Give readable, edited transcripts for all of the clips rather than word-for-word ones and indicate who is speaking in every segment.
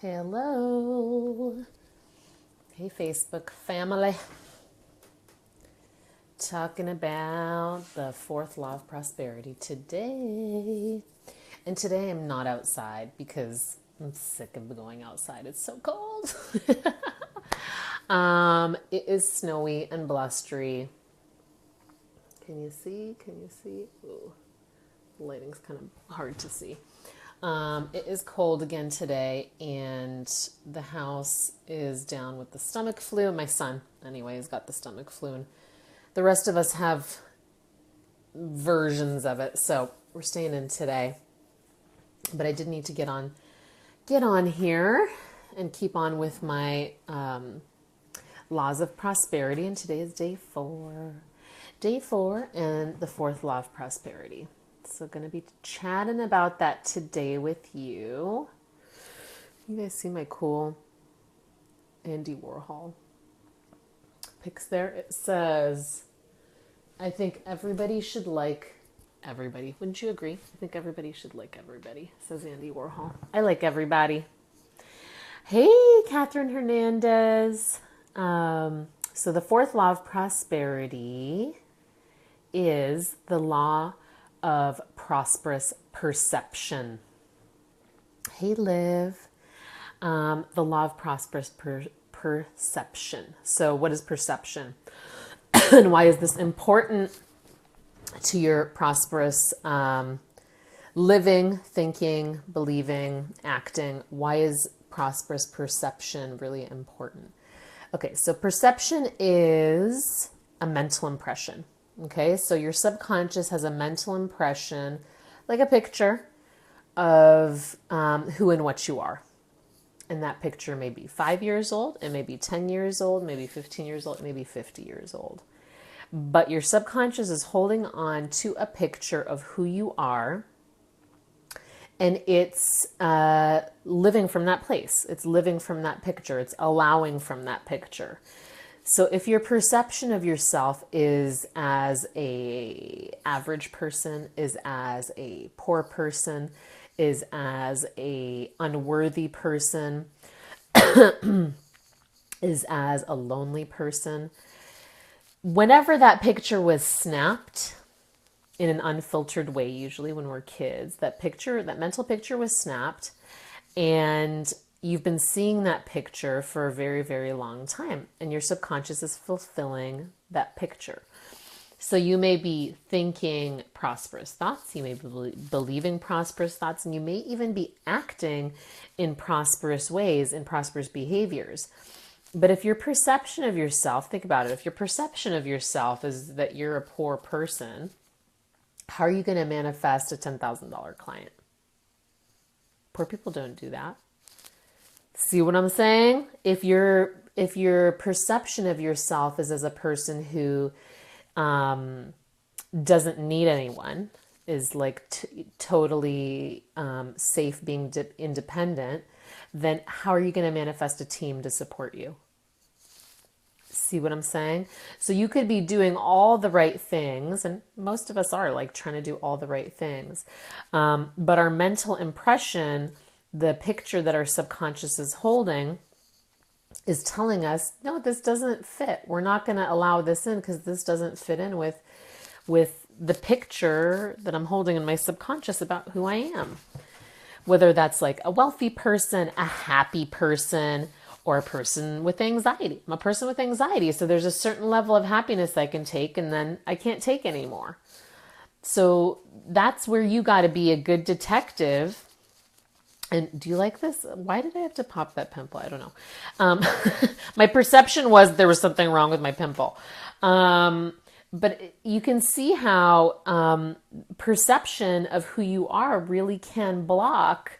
Speaker 1: Hello. Hey, Facebook family. Talking about the fourth law of prosperity today. And today I'm not outside because I'm sick of going outside. It's so cold. It is snowy and blustery. Can you see? Ooh, the lighting's kind of hard to see. It is cold again today, and the house is down with the stomach flu. My son, anyway, has got the stomach flu, and the rest of us have versions of it. So we're staying in today. But I did need to get on here and keep on with my laws of prosperity. And today is day 4. Day 4 and the fourth law of prosperity. So going to be chatting about that today with you. You guys see my cool Andy Warhol pics there? It says, I think everybody should like everybody. Wouldn't you agree? I think everybody should like everybody, says Andy Warhol. I like everybody. Hey, Catherine Hernandez. So the fourth law of prosperity is the law of prosperous perception. Hey, Liv. The law of prosperous perception. So what is perception? And why is this important to your prosperous living, thinking, believing, acting? Why is prosperous perception really important? Okay, so perception is a mental impression. Okay, so your subconscious has a mental impression, like a picture of who and what you are. And that picture may be 5 years old, it may be 10 years old, maybe 15 years old, maybe 50 years old. But your subconscious is holding on to a picture of who you are, and it's living from that place. It's living from that picture. It's allowing from that picture. So if your perception of yourself is as a average person, is as a poor person, is as a unworthy person, is as a lonely person, whenever that picture was snapped in an unfiltered way, usually when we're kids, that mental picture was snapped, and you've been seeing that picture for a very, very long time, and your subconscious is fulfilling that picture. So you may be thinking prosperous thoughts, you may be believing prosperous thoughts, and you may even be acting in prosperous ways, in prosperous behaviors. But if your perception of yourself, think about it, if your perception of yourself is that you're a poor person, how are you going to manifest a $10,000 client? Poor people don't do that. See what I'm saying? If your perception of yourself is as a person who doesn't need anyone, is like totally safe being independent, then how are you going to manifest a team to support you? See what I'm saying? So you could be doing all the right things, and most of us are like trying to do all the right things. But our mental impression, the picture that our subconscious is holding, is telling us, no, this doesn't fit. We're not going to allow this in because this doesn't fit in with the picture that I'm holding in my subconscious about who I am. Whether that's like a wealthy person, a happy person, or a person with anxiety. I'm a person with anxiety, so there's a certain level of happiness I can take, and then I can't take anymore. So that's where you got to be a good detective. And do you like this? Why did I have to pop that pimple? I don't know. My perception was there was something wrong with my pimple. But you can see how perception of who you are really can block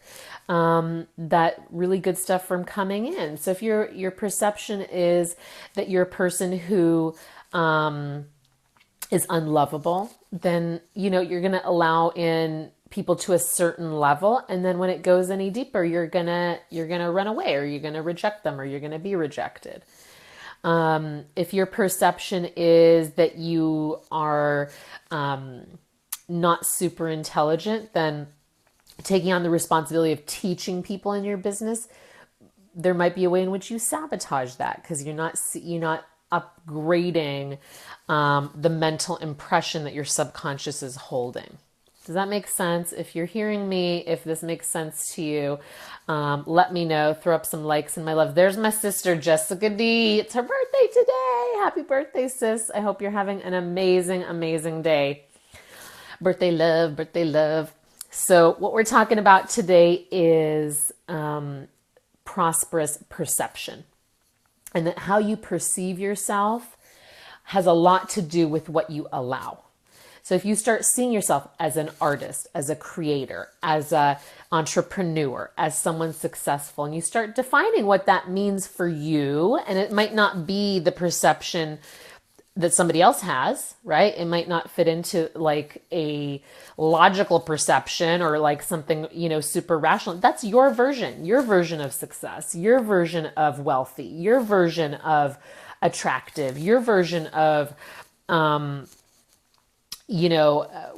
Speaker 1: that really good stuff from coming in. So if your perception is that you're a person who is unlovable, then you're going to allow in people to a certain level, and then when it goes any deeper, you're gonna run away, or you're gonna reject them, or you're gonna be rejected. If your perception is that you are not super intelligent, then taking on the responsibility of teaching people in your business there might be a way in which you sabotage that because you're not upgrading the mental impression that your subconscious is holding. Does that make sense? If you're hearing me, if this makes sense to you, let me know. Throw up some likes and my love. There's my sister, Jessica D. It's her birthday today. Happy birthday, sis. I hope you're having an amazing, amazing day. Birthday love, birthday love. So what we're talking about today is prosperous perception. And that how you perceive yourself has a lot to do with what you allow. So if you start seeing yourself as an artist, as a creator, as an entrepreneur, as someone successful, and you start defining what that means for you, and it might not be the perception that somebody else has, right? It might not fit into like a logical perception or like something, super rational. That's your version of success, your version of wealthy, your version of attractive, your version of,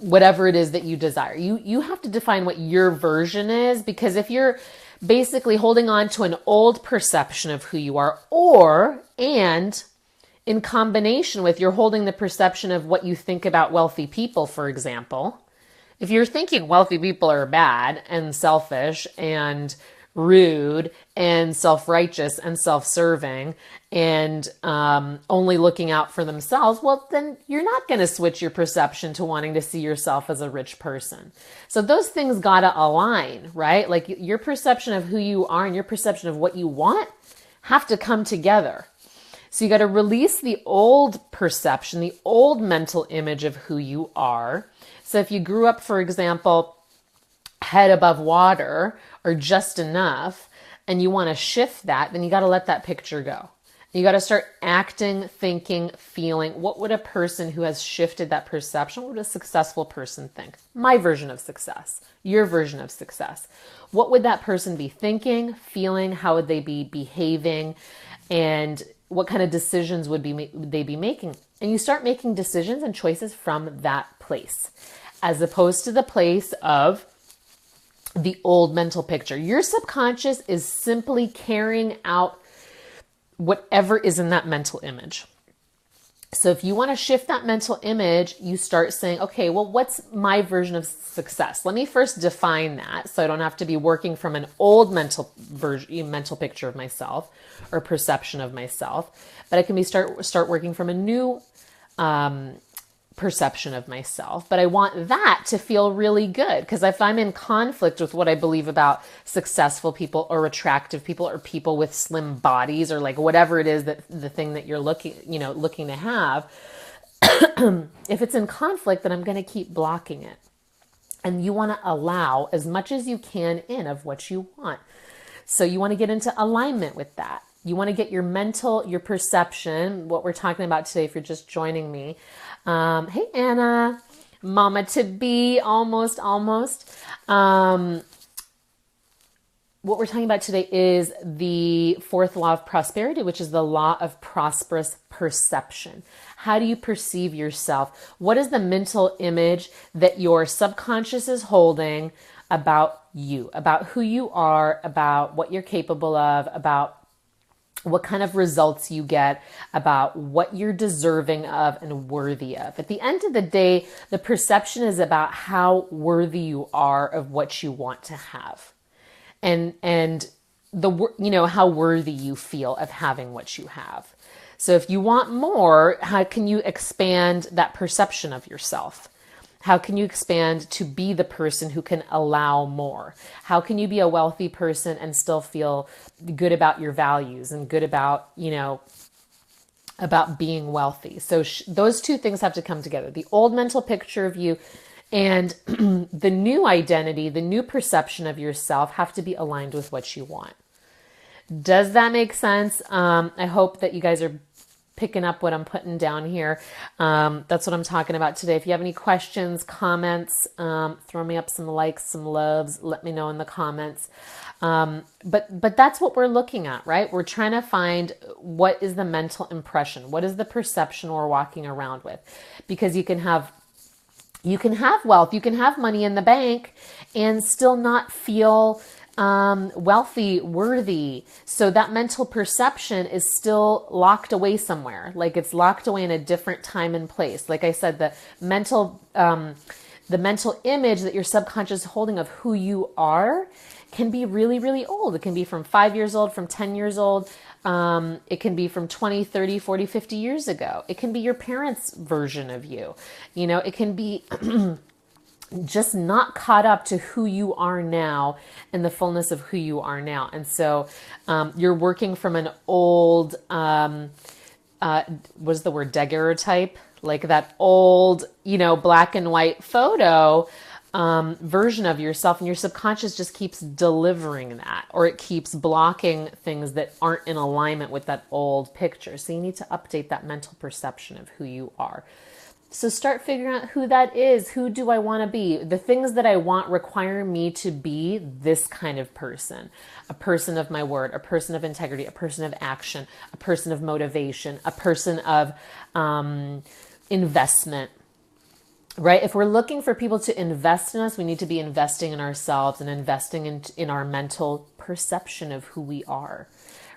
Speaker 1: whatever it is that you desire. You have to define what your version is, because if you're basically holding on to an old perception of who you are, and in combination with you're holding the perception of what you think about wealthy people, for example, if you're thinking wealthy people are bad and selfish and rude and self-righteous and self-serving and only looking out for themselves, well, then you're not going to switch your perception to wanting to see yourself as a rich person. So those things got to align, right? Like your perception of who you are and your perception of what you want have to come together. So you got to release the old perception, the old mental image of who you are. So if you grew up, for example, head above water or just enough, and you want to shift that, then you got to let that picture go. You got to start acting, thinking, feeling. What would a person who has shifted that perception, what would a successful person think? My version of success, your version of success. What would that person be thinking, feeling? How would they be behaving? And what kind of decisions would they be making? And you start making decisions and choices from that place, as opposed to the place of the old mental picture. Your subconscious is simply carrying out whatever is in that mental image. So if you want to shift that mental image, you start saying, okay, well, what's my version of success? Let me first define that, so I don't have to be working from an old mental picture of myself or perception of myself, but I can start working from a new perception of myself. But I want that to feel really good, because if I'm in conflict with what I believe about successful people or attractive people or people with slim bodies or like whatever it is that the thing that you're looking to have, if it's in conflict, then I'm going to keep blocking it. And you want to allow as much as you can in of what you want. So you want to get into alignment with that. You want to get your perception, what we're talking about today, if you're just joining me. Hey, Anna, mama to be, almost. What we're talking about today is the fourth law of prosperity, which is the law of prosperous perception. How do you perceive yourself? What is the mental image that your subconscious is holding about you, about who you are, about what you're capable of, about what kind of results you get, about what you're deserving of and worthy of? At the end of the day, the perception is about how worthy you are of what you want to have. And how worthy you feel of having what you have. So if you want more, how can you expand that perception of yourself? How can you expand to be the person who can allow more? How can you be a wealthy person and still feel good about your values and good about, about being wealthy? So those two things have to come together. The old mental picture of you and the new identity, the new perception of yourself have to be aligned with what you want. Does that make sense? I hope that you guys are picking up what I'm putting down here. That's what I'm talking about today. If you have any questions, comments, throw me up some likes, some loves, let me know in the comments. But that's what we're looking at, right? We're trying to find what is the mental impression, what is the perception we're walking around with, because you can have wealth, you can have money in the bank and still not feel wealthy, worthy. So that mental perception is still locked away somewhere. Like it's locked away in a different time and place. Like I said, the mental image that your subconscious is holding of who you are can be really, really old. It can be from 5 years old, from 10 years old. It can be from 20, 30, 40, 50 years ago. It can be your parents' version of you. You know, it can be just not caught up to who you are now and the fullness of who you are now. And so you're working from an old, what's the word, daguerreotype? Like that old, you know, black and white photo version of yourself, and your subconscious just keeps delivering that, or it keeps blocking things that aren't in alignment with that old picture. So you need to update that mental perception of who you are. So start figuring out who that is. Who do I want to be? The things that I want require me to be this kind of person, a person of my word, a person of integrity, a person of action, a person of motivation, a person of investment, right? If we're looking for people to invest in us, we need to be investing in ourselves and investing in our mental perception of who we are.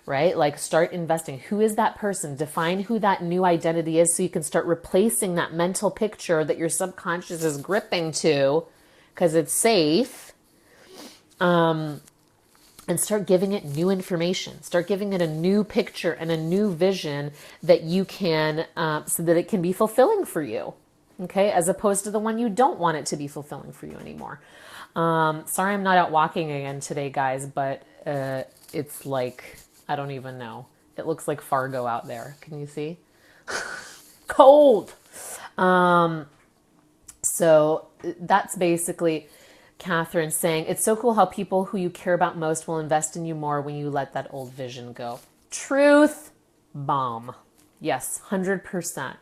Speaker 1: Right? Like start investing. Who is that person? Define who that new identity is so you can start replacing that mental picture that your subconscious is gripping to because it's safe. And start giving it new information. Start giving it a new picture and a new vision that you can, so that it can be fulfilling for you. Okay? As opposed to the one you don't want it to be fulfilling for you anymore. Sorry, I'm not out walking again today, guys, but it's like, I don't even know. It looks like Fargo out there. Can you see? Cold. So that's basically Catherine saying, it's so cool how people who you care about most will invest in you more when you let that old vision go. Truth bomb. Yes, 100%.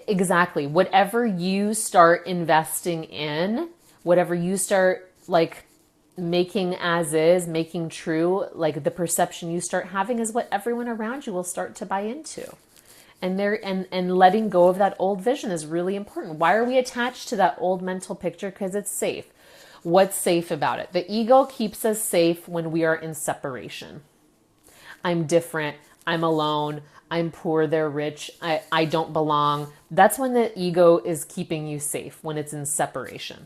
Speaker 1: Exactly. Whatever you start investing in, whatever you start like making as is, making true, like the perception you start having is what everyone around you will start to buy into. And letting go of that old vision is really important. Why are we attached to that old mental picture? Because it's safe. What's safe about it? The ego keeps us safe when we are in separation. I'm different. I'm alone. I'm poor. They're rich. I don't belong. That's when the ego is keeping you safe, when it's in separation.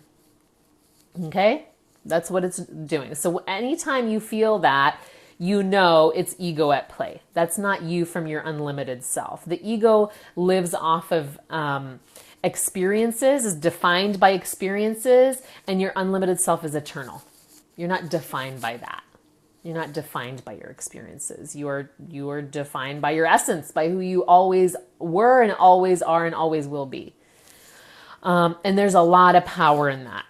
Speaker 1: Okay? That's what it's doing. So anytime you feel that, you know it's ego at play. That's not you from your unlimited self. The ego lives off of experiences, is defined by experiences, and your unlimited self is eternal. You're not defined by that. You're not defined by your experiences. You are defined by your essence, by who you always were and always are and always will be. And there's a lot of power in that.